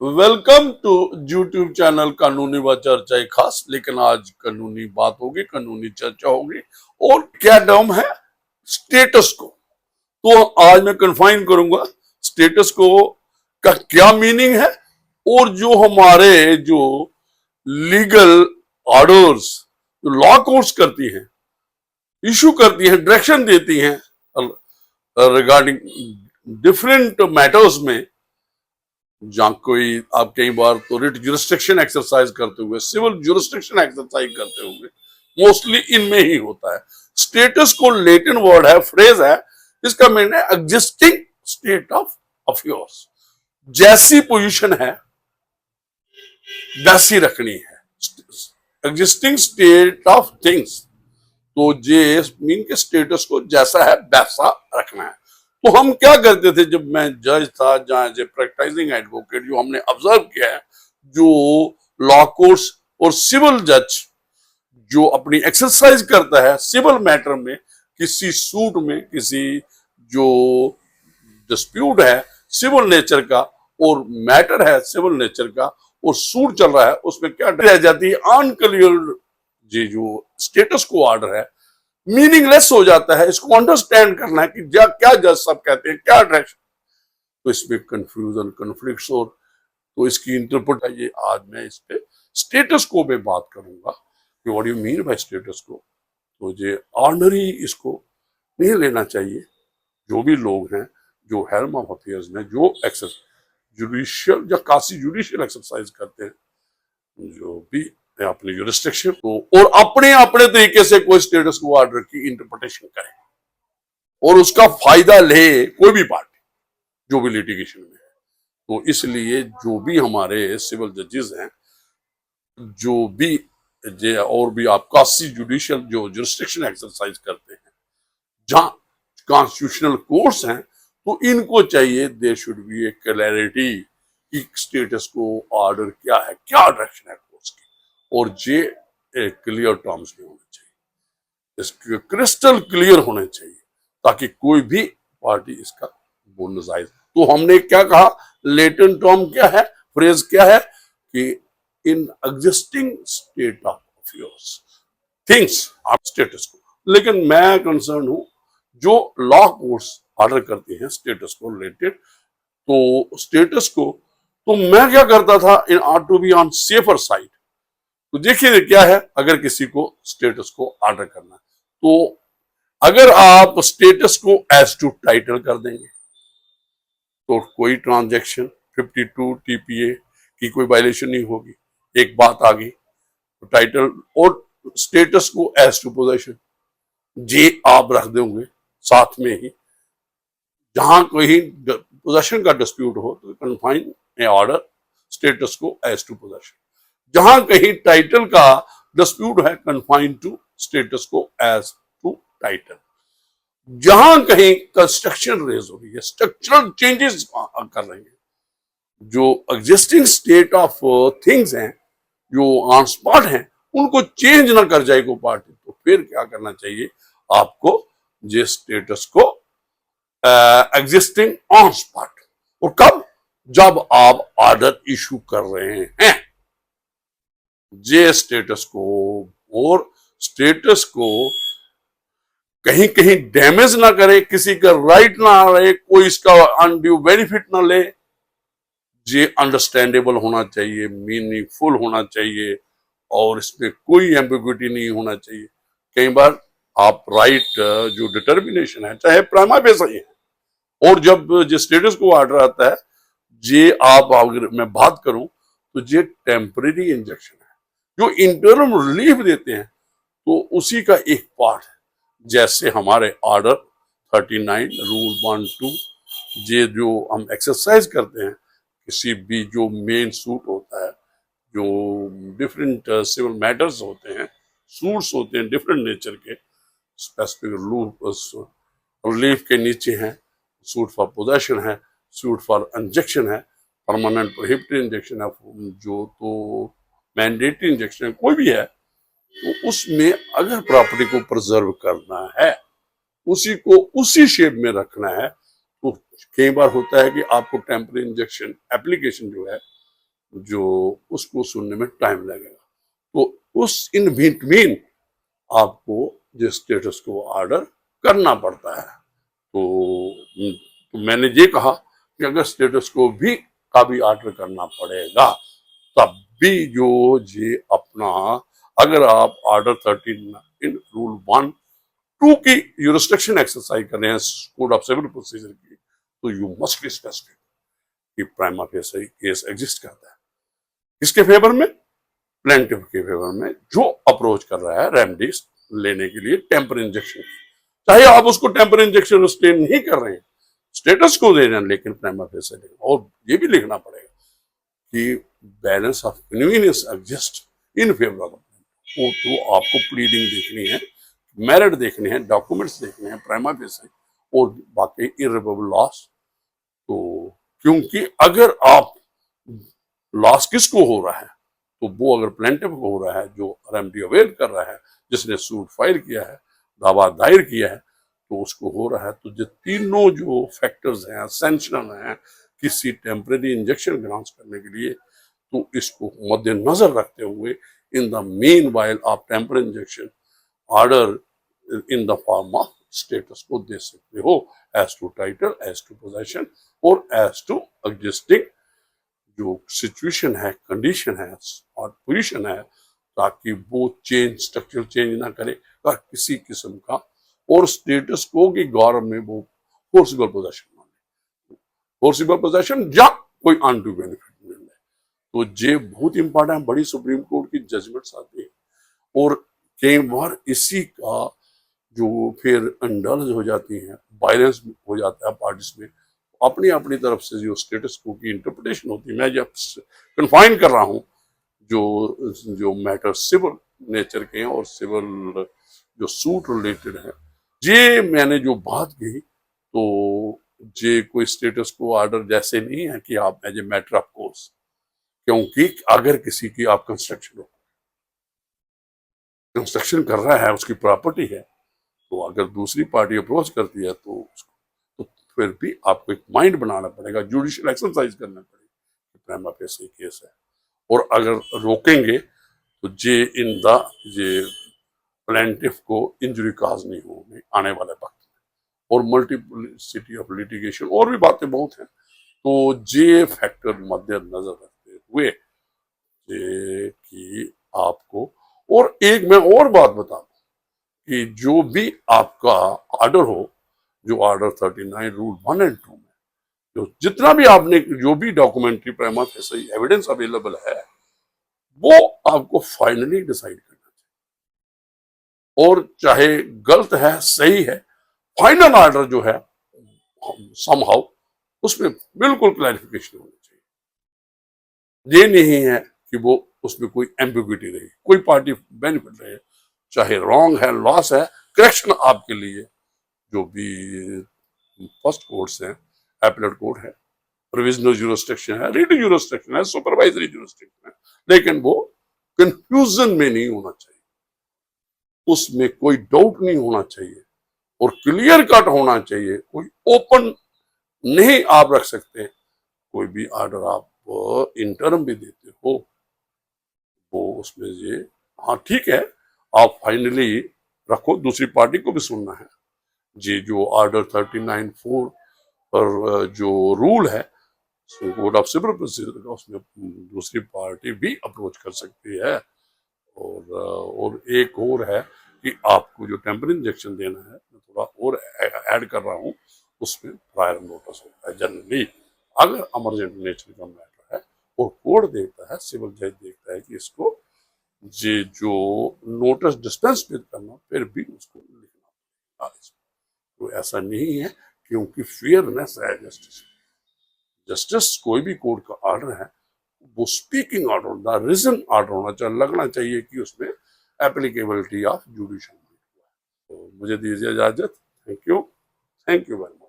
Welcome to YouTube channel कानूनी व चर्चा खास। लेकिन आज कानूनी बात होगी, कानूनी चर्चा होगी। और क्या टर्म है? स्टेटस को। तो आज मैं कन्फाइन करूंगा स्टेटस को का क्या मीनिंग है, और जो हमारे जो लीगल ऑर्डर्स लॉ कोर्ट्स करती हैं, इशू करती हैं, डायरेक्शन देती हैं रिगार्डिंग डिफरेंट मैटर्स में, जहां कोई आप कई बार तो रिट जुरिस्डिक्शन एक्सरसाइज करते हुए, सिविल जुरिस्डिक्शन एक्सरसाइज करते हुए, मोस्टली इनमें ही होता है। स्टेटस को लेटिन वर्ड है, फ्रेज है, इसका मीनिंग है एग्जिस्टिंग स्टेट ऑफ अफेयर्स। जैसी पोजीशन है वैसी रखनी है, एग्जिस्टिंग स्टेट ऑफ थिंग्स। तो जे मीन के स्टेटस को जैसा है वैसा रखना है। तो हम क्या करते थे जब मैं जज था, जहां जे प्रैक्टिसिंग एडवोकेट, जो हमने ऑब्जर्व किया है, जो लॉ कोर्ट्स और सिविल जज जो अपनी एक्सरसाइज करता है सिविल मैटर में, किसी सूट में, किसी जो डिस्प्यूट है सिविल नेचर का और मैटर है सिविल नेचर का और सूट चल रहा है, उसमें क्या रह जाती है? अनक्लियर जी जो स्टेटस को ऑर्डर है मीनिंगलेस हो जाता है। इसको अंडरस्टैंड करना है कि क्या जज सब कहते हैं, क्या डायरेक्शन। तो इसमें कंफ्यूजन, कन्फ्लिक्ट्स, और तो इसकी इंटरप्रेट है। ये आज मैं इस पे स्टेटस को में बात करूंगा कि what you mean by status को। तो ये ऑर्डनरी इसको नहीं लेना चाहिए। जो भी लोग हैं जो हेल्म ऑफ अफेयर्स में जो एक्सेस जुडिशियल या कासी जुडिशियल एक्सरसाइज करते हैं, जो भी अपनी जुरिस्डिक्शन को और अपने अपने तरीके से कोई स्टेटस को ऑर्डर की इंटरप्रिटेशन करे और उसका फायदा ले कोई भी पार्टी जो भी लिटिगेशन में है। तो इसलिए जो भी हमारे सिविल जजेस हैं, जो भी और भी आप कासी जुडिशियल जो जुरिस्डिक्शन एक्सरसाइज करते हैं, जहां कॉन्स्टिट्यूशनल कोर्ट्स हैं, तो इनको चाहिए there should be a clarity कि स्टेटस को ऑर्डर क्या है, क्या डायरेक्शन है कोर्ट्स की, और ये क्लियर टर्म्स में होने चाहिए, इसके क्रिस्टल क्लियर होने चाहिए, ताकि कोई भी पार्टी इसका वो नजायज। तो हमने क्या कहा, लेटेंट टर्म क्या है, फ्रेज क्या है कि in existing state of affairs things are status को। लेकिन मैं कंसर्न हूं जो लॉ कोर्ट्स ऑर्डर करते हैं स्टेटस को रिलेटेड, तो स्टेटस को तो मैं क्या करता था, in are to be on safer side. तो देखिए क्या है, अगर किसी को स्टेटस को ऑर्डर करना है, तो अगर आप स्टेटस को एज टू टाइटल कर देंगे तो कोई ट्रांजैक्शन 52 टीपीए की कोई वायलेशन नहीं होगी। एक बात आ गई, तो टाइटल और स्टेटस को एज टू पोजेशन जे आप रख देंगे साथ में ही। जहां कोई पोजेशन का डिस्प्यूट हो तो कन्फाइन ए ऑर्डर स्टेटस को एज टू पोजेशन। जहां कहीं टाइटल का डिस्प्यूट है, कन्फाइन टू स्टेटस को एज टू टाइटल। जहां कहीं कंस्ट्रक्शन रेज हो रही है, स्ट्रक्चरल चेंजेस कर रही है, जो एग्जिस्टिंग स्टेट ऑफ थिंग्स हैं, जो ऑन स्पॉट हैं, उनको चेंज ना कर जाए को पार्टी, तो फिर क्या करना चाहिए आपको, जे स्टेटस को एग्जिस्टिंग ऑन स्पॉट। और कब? जब आप ऑर्डर इशू कर रहे हैं, जे स्टेटस को, और स्टेटस को कहीं कहीं डैमेज ना करे, किसी का राइट ना रहे, कोई इसका अनड्यू बेनिफिट ना ले। ये अंडरस्टैंडेबल होना चाहिए, मीनिंगफुल होना चाहिए, और इसमें कोई एम्बिग्विटी नहीं होना चाहिए। कई बार आप राइट जो डिटर्मिनेशन है, चाहे प्राइमा फेसी है, और जब जो स्टेटस को ऑर्डर आता है, ये आप अगर मैं बात करूं तो ये टेम्परेरी इंजेक्शन है, जो इंटरम रिलीफ देते हैं, तो उसी का एक पार्ट है। जैसे हमारे ऑर्डर 39 रूल 1-2, ये जो हम एक्सरसाइज करते हैं, किसी भी जो मेन सूट होता है, जो डिफरेंट सिविल मैटर्स होते हैं, सूट्स होते हैं डिफरेंट नेचर के, स्पेसिफिक रिलीफ के नीचे हैं सूट फॉर पोजेशन है, सूट फॉर इंजेक्शन है, परमानेंट प्रोहिबिटेड इंजेक्शन है, जो तो मैंडेटरी इंजेक्शन है, कोई भी है। तो उसमें अगर प्रॉपर्टी को प्रिजर्व करना है, उसी को उसी शेप में रखना है, तो कई बार होता है कि आपको टेम्परेरी इंजेक्शन एप्लीकेशन जो है जो उसको सुनने में टाइम लगेगा। तो उस इन बिटवीन आपको जो स्टेटस को ऑर्डर करना पड़ता है। तो मैंने ये कहा कि अगर स्टेटस को भी कभी ऑर्डर करना पड़ेगा तब भी जो ये अपना, अगर आप ऑर्डर 13 इन रूल 1 2 की यूरिस्डिक्शन एक्सरसाइज कर रहे हैं कोड ऑफ सिविल प्रोसीजर की, तो यू मस्ट बी स्पेसिफिक कि प्राइमा फेसी केस एग्जिस्ट करता है। किसके फेवर में? प्लेंटिफ के फेवर में, जो अप्रोच कर रहा है रेमडीज लेने के लिए टेम्पर इंजेक्शन, चाहे आप उसको टेम्पर इंजेक्शन स्टे नहीं कर रहे हैं, स्टेटस को दे रहे हैं, लेकिन प्राइमा फेसी। और ये भी लिखना पड़ेगा कि balance of convenience exist in favour of, तो आपको प्लीडिंग देखनी है, मेरिट देखनी है, डॉक्यूमेंट्स देखने हैं, प्राइमा फेसी और बाकी इर्रिवर्सिबल लॉस। तो क्योंकि अगर आप लॉस किसको हो रहा है, तो वो अगर प्लेंटिफ को हो रहा है, जो रेमेडी अवेल कर रहा है, जिसने सूट फाइल किया है, दावा दायर किया है, तो उसको हो रहा है। तो जो तीनों जो फैक्टर्स हैं एसेंशियल हैं किसी टेम्परेरी इंजेक्शन ग्रांट करने के लिए, तो इसको मद्देनजर रखते हुए इन द मीन वाइल आप temper injunction order in the form of status quo सकते हो, as to title, as to possession और एज टू एग्जिस्टिंग जो सिचुएशन है, कंडीशन है और पोजीशन है, ताकि वो चेंज, स्ट्रक्चरल चेंज ना करे और किसी किस्म का और स्टेटस को कि गौरव में वो फोर्सिबल पोजेशन माने, फोर्सिबल पोजेशन या कोई अनडू बेनिफिट मिल जाए। तो ये बहुत इंपॉर्टेंट है। बड़ी सुप्रीम कोर्ट की जजमेंट्स आती है और कई बार इसी का जो फिर अंडल्ज हो जाती हैं, वायलेंस हो जाता है पार्टीज में, अपनी अपनी तरफ से जो स्टेटस को की इंटरप्रिटेशन होती है। मैं जब कन्फाइन कर रहा हूँ जो मैटर सिविल नेचर के हैं और सिविल जो सूट रिलेटेड है, ये मैंने जो बात कही, तो ये कोई स्टेटस को ऑर्डर जैसे नहीं है कि आप as a matter of course, क्योंकि अगर किसी की आप कंस्ट्रक्शन कर रहा है, उसकी प्रॉपर्टी है, तो अगर दूसरी पार्टी अप्रोच करती है तो उसको, तो फिर भी आपको एक माइंड बनाना पड़ेगा, जुडिशियल एक्सरसाइज करना पड़ेगा, प्राइमा फेसी केस है। और अगर रोकेंगे तो जे इन द जे प्लेंटिफ को इंजरी काज नहीं होगी आने वाले वक्त में, और मल्टीपलिसिटी ऑफ लिटिगेशन और भी बातें बहुत हैं। तो जे फैक्टर मद्देनजर रखते हुए कि आपको, और एक मैं और बात बता दूं कि जो भी आपका ऑर्डर हो, जो ऑर्डर 39 रूल 1 एंड 2 में जो जितना भी आपने जो भी documentary prima facie evidence available है, वो आपको फाइनली डिसाइड करना चाहिए। और चाहे गलत है सही है, फाइनल ऑर्डर जो है समहाउ उसमें बिल्कुल क्लैरिफिकेशन होनी चाहिए। ये नहीं है कि वो उसमें कोई एम्बिग्विटी रही, कोई पार्टी बेनिफिट रहे, चाहे रॉन्ग है, लॉस है, करेक्शन आपके लिए जो भी फर्स्ट कोर्ट्स हैं, एपलेट कोर्ट है, प्रोविजनल ज्यूरिसडिक्शन है, रीड ज्यूरिसडिक्शन है, सुपरवाइजरी ज्यूरिसडिक्शन है, लेकिन वो कंफ्यूजन में नहीं होना चाहिए, उसमें कोई डाउट नहीं होना चाहिए और क्लियर कट होना चाहिए। कोई ओपन नहीं आप रख सकते। कोई भी ऑर्डर आप इंटर्म भी देते हो, वो उसमें ये, हाँ ठीक है, आप फाइनली रखो, दूसरी पार्टी को भी सुनना है। जी जो ऑर्डर 39(4) पर जो रूल है कोड ऑफ सिविल प्रोसीजर का, उसमें दूसरी पार्टी भी अप्रोच कर सकती है। और एक और है कि आपको जो टेम्पर इंजेक्शन देना है, मैं थोड़ा और ऐड कर रहा हूँ, उसमें प्रायर नोटिस होता है जनरली, अगर इमरजेंट नेचर का मैटर है और कोर्ट देखता है, सिविल जज देखता है कि इसको ये जो नोटिस डिस्पेंस विद करना, फिर भी उसको लिखना। तो ऐसा नहीं है, क्योंकि फेयरनेस है जस्टिस। जस्टिस कोई भी कोर्ट का ऑर्डर है, वो speaking order, the reason order होना चाहिए, लगना चाहिए कि उसमें एप्लीकेबिलिटी ऑफ जुडिशियल। तो मुझे दीजिए इजाजत। Thank you very much.